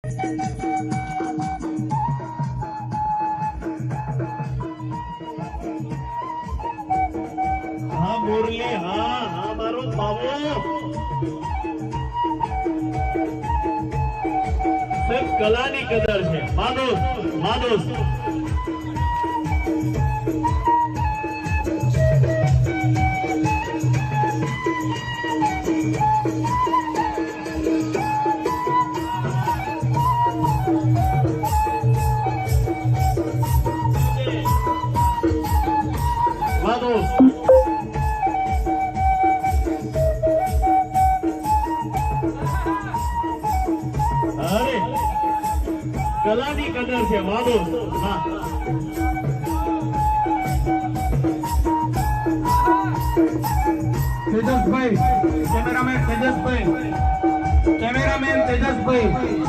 हाँ मुरली, हाँ हाँ मारो बाबू, सिर्फ कलानी कदर है। मानोस मानोस मानोस अरे कलानी कदर છે માનો હા તેજસભાઈ કેમેરામેન તેજસભાઈ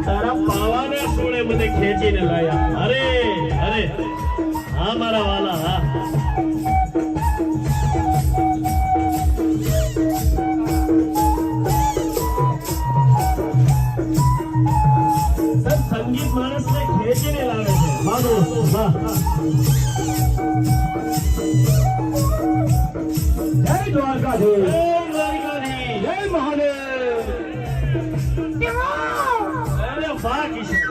તારા પાવાને સોળે મને ખેંચીને લાયા અરે અરે હા મારા વાલા હા સંગીત માણસને ખેંચીને લાવે છે માનો હા જય દ્વારકાધીશ જય દ્વારકાધીશ જય મહાદેવ અરે વાહ કિશન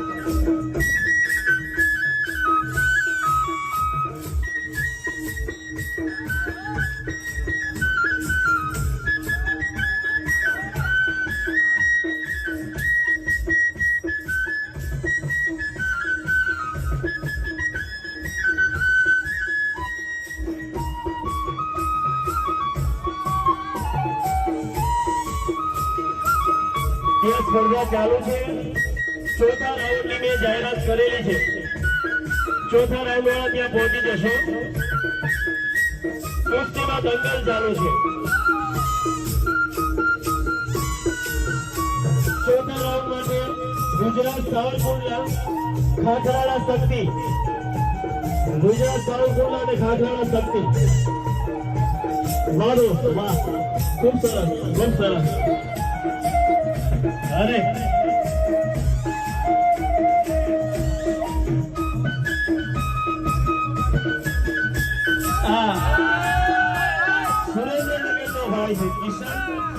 સ્પર્ધા ચાલુ છે ચોથા રાઉન્ડની મેં જાહેરાત કરેલી છે ચોથા રાઉન્ડ વાળા ત્યાં પહોંચી જશો કુસ્તીમાં દંગલ ચાલુ છે ચોથા રાઉન્ડ માટે ગુજરાત સાવરકુંડલા ખાખરાળા શક્તિ ગુજરાત સાવરકુંડલા અને ખાખરાળા શક્તિ મારો વાહ ખૂબ સરસ ખૂબ સરસ અરે સુરેન્દ્રનગરનો ભાઈ છે કિશન